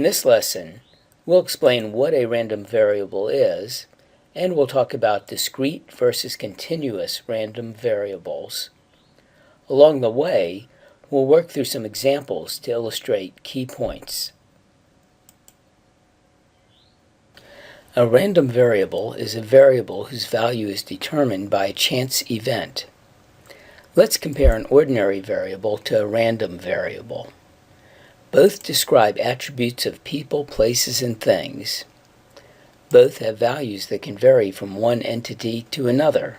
this lesson, we'll explain what a random variable is, and we'll talk about discrete versus continuous random variables. Along the way, we'll work through some examples to illustrate key points. A random variable is a variable whose value is determined by a chance event. Let's compare an ordinary variable to a random variable. Both describe attributes of people, places, and things. Both have values that can vary from one entity to another.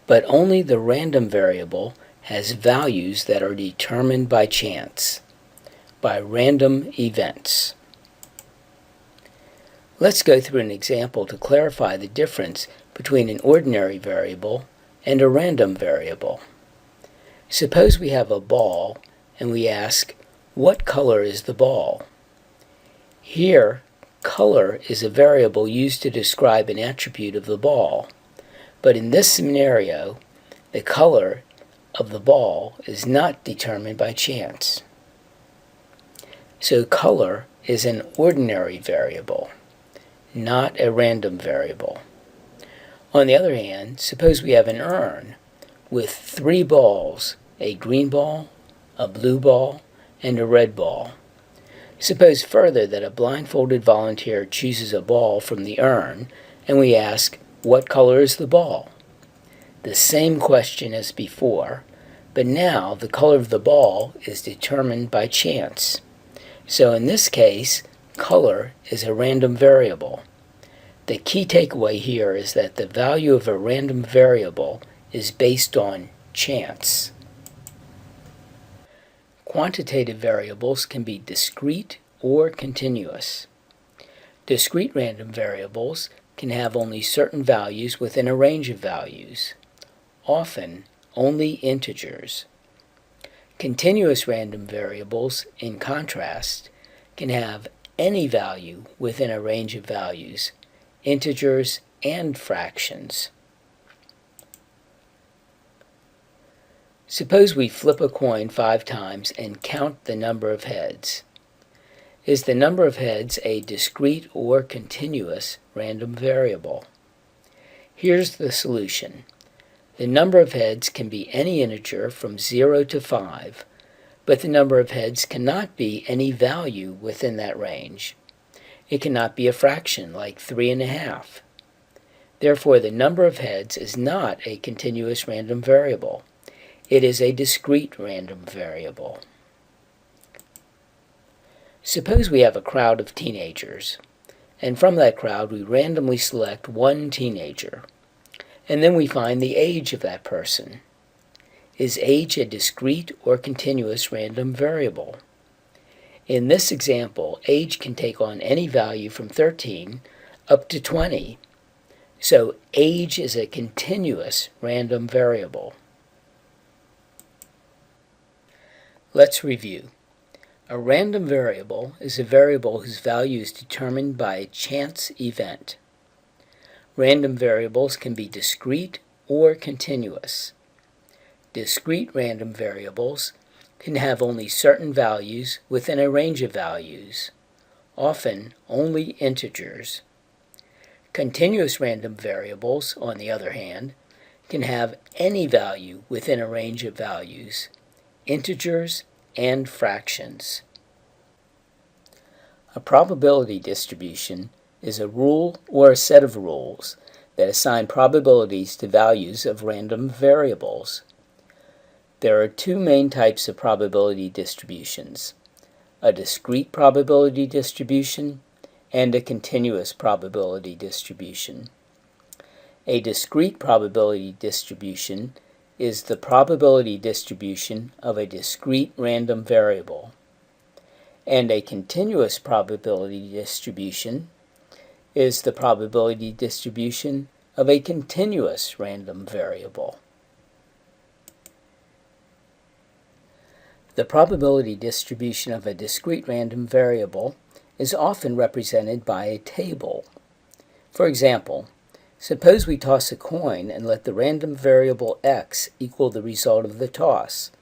But only the random variable has values that are determined by chance, by random events. Let's go through an example to clarify the difference between an ordinary variable and a random variable. Suppose we have a ball and we ask, what color is the ball? Here, color is a variable used to describe an attribute of the ball. But in this scenario, the color of the ball is not determined by chance. So color is an ordinary variable, not a random variable. On the other hand, suppose we have an urn with 3 balls, a green ball, a blue ball, and a red ball. Suppose further that a blindfolded volunteer chooses a ball from the urn, and we ask, what color is the ball? The same question as before, but now the color of the ball is determined by chance. So in this case, color is a random variable. The key takeaway here is that the value of a random variable is based on chance. Quantitative variables can be discrete or continuous. Discrete random variables can have only certain values within a range of values, often only integers. Continuous random variables, in contrast, can have any value within a range of values, integers and fractions. Suppose we flip a coin 5 times and count the number of heads. Is the number of heads a discrete or continuous random variable? Here's the solution. The number of heads can be any integer from 0 to 5, but the number of heads cannot be any value within that range. It cannot be a fraction like 3.5. Therefore, the number of heads is not a continuous random variable. It is a discrete random variable. Suppose we have a crowd of teenagers, and from that crowd we randomly select one teenager, and then we find the age of that person. Is age a discrete or continuous random variable? In this example, age can take on any value from 13 up to 20, so age is a continuous random variable. Let's review. A random variable is a variable whose value is determined by a chance event. Random variables can be discrete or continuous. Discrete random variables can have only certain values within a range of values, often only integers. Continuous random variables, on the other hand, can have any value within a range of values, integers and fractions. A probability distribution is a rule or a set of rules that assign probabilities to values of random variables. There are 2 main types of probability distributions: a discrete probability distribution and a continuous probability distribution. A discrete probability distribution is the probability distribution of a discrete random variable, and a continuous probability distribution is the probability distribution of a continuous random variable. The probability distribution of a discrete random variable is often represented by a table. For example, suppose we toss a coin and let the random variable x equal the result of the toss,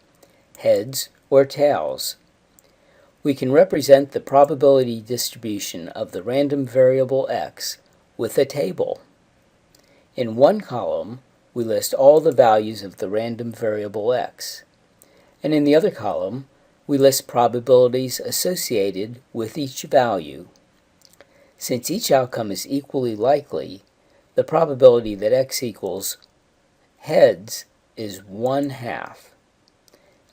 heads or tails. We can represent the probability distribution of the random variable x with a table. In one column, we list all the values of the random variable x, and in the other column, we list probabilities associated with each value. Since each outcome is equally likely, the probability that x equals heads is 1/2,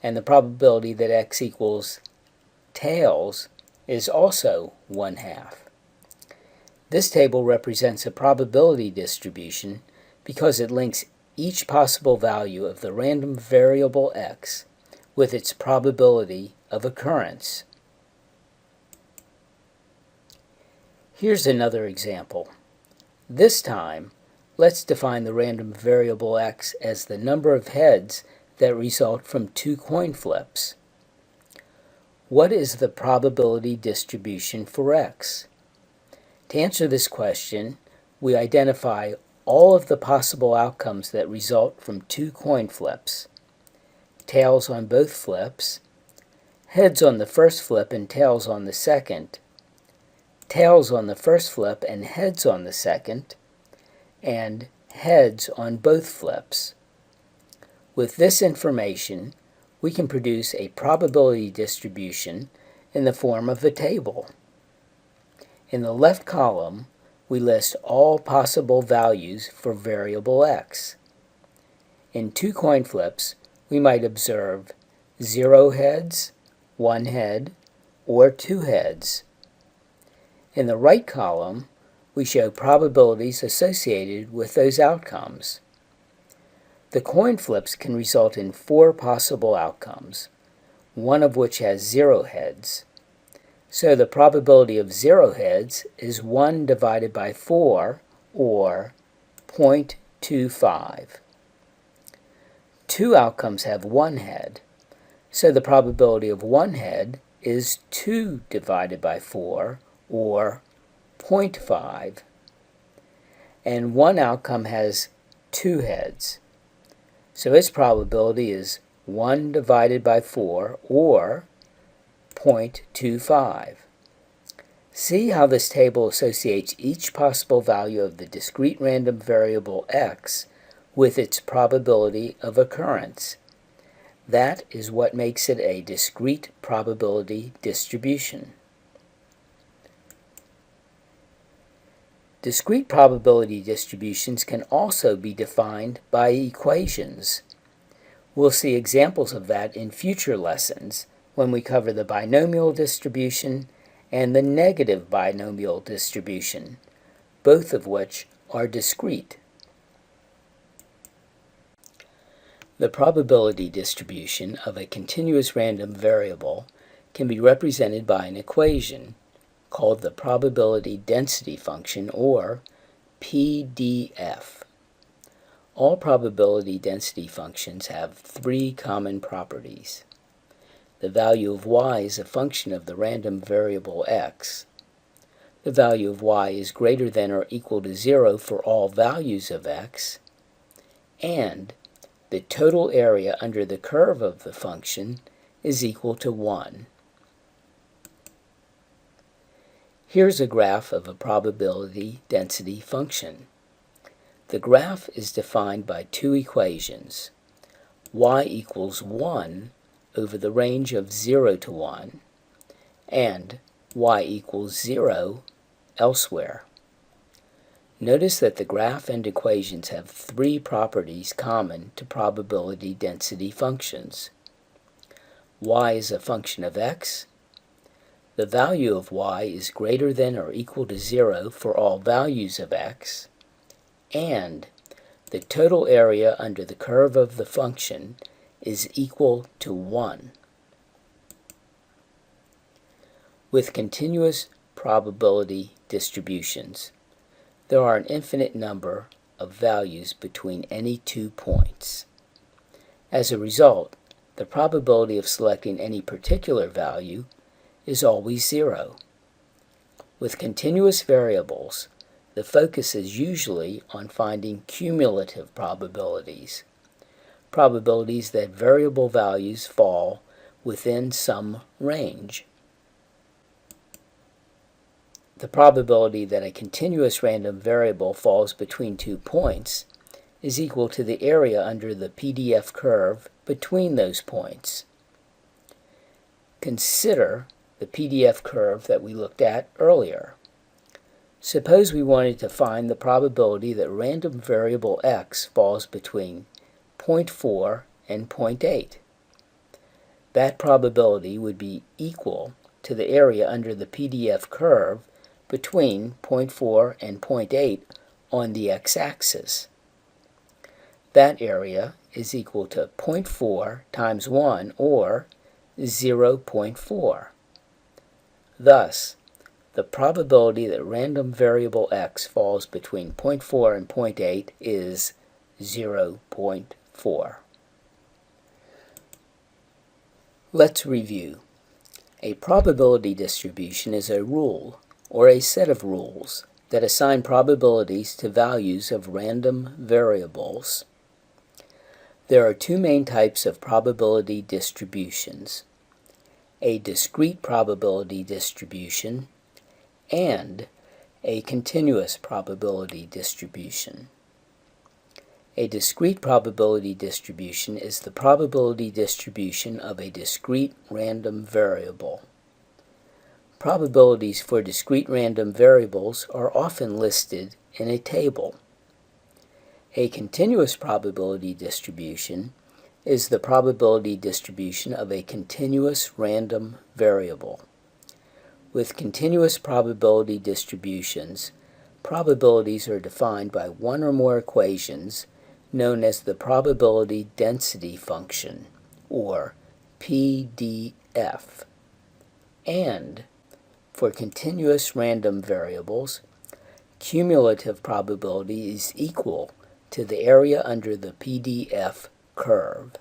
and the probability that x equals tails is also 1/2. This table represents a probability distribution because it links each possible value of the random variable x with its probability of occurrence. Here's another example. This time, let's define the random variable x as the number of heads that result from 2 coin flips. What is the probability distribution for x? To answer this question, we identify all of the possible outcomes that result from 2 coin flips: tails on both flips, heads on the first flip and tails on the second, tails on the first flip and heads on the second, and heads on both flips. With this information, we can produce a probability distribution in the form of a table. In the left column, we list all possible values for variable x. In 2 coin flips, we might observe 0 heads, 1 head, or 2 heads. In the right column, we show probabilities associated with those outcomes. The coin flips can result in 4 possible outcomes, one of which has 0 heads. So the probability of 0 heads is 1 divided by 4, or 0.25. 2 outcomes have 1 head, so the probability of 1 head is 2 divided by 4, or 0.5. And 1 outcome has 2 heads, so its probability is 1 divided by 4, or 0.25. See how this table associates each possible value of the discrete random variable x with its probability of occurrence. That is what makes it a discrete probability distribution. Discrete probability distributions can also be defined by equations. We'll see examples of that in future lessons when we cover the binomial distribution and the negative binomial distribution, both of which are discrete. The probability distribution of a continuous random variable can be represented by an equation called the probability density function, or PDF. All probability density functions have 3 common properties. The value of y is a function of the random variable x. The value of y is greater than or equal to 0 for all values of x, and the total area under the curve of the function is equal to 1. Here's a graph of a probability density function. The graph is defined by 2 equations: y equals 1 over the range of 0 to 1, and y equals 0 elsewhere. Notice that the graph and equations have 3 properties common to probability density functions. Y is a function of x. The value of y is greater than or equal to 0 for all values of x, and the total area under the curve of the function is equal to 1. With continuous probability distributions, there are an infinite number of values between any 2 points. As a result, the probability of selecting any particular value is always 0. With continuous variables, the focus is usually on finding cumulative probabilities, probabilities that variable values fall within some range. the probability that a continuous random variable falls between 2 points is equal to the area under the PDF curve between those points. Consider the PDF curve that we looked at earlier. Suppose we wanted to find the probability that random variable x falls between 0.4 and 0.8. That probability would be equal to the area under the PDF curve between 0.4 and 0.8 on the x-axis. That area is equal to 0.4 times 1, or 0.4. Thus, the probability that random variable x falls between 0.4 and 0.8 is 0.4. Let's review. A probability distribution is a rule, or a set of rules, that assign probabilities to values of random variables. There are two main types of probability distributions: a discrete probability distribution and a continuous probability distribution. A discrete probability distribution is the probability distribution of a discrete random variable. Probabilities for discrete random variables are often listed in a table. A continuous probability distribution is the probability distribution of a continuous random variable. With continuous probability distributions, probabilities are defined by one or more equations known as the probability density function, or PDF. And for continuous random variables, cumulative probability is equal to the area under the PDF curve.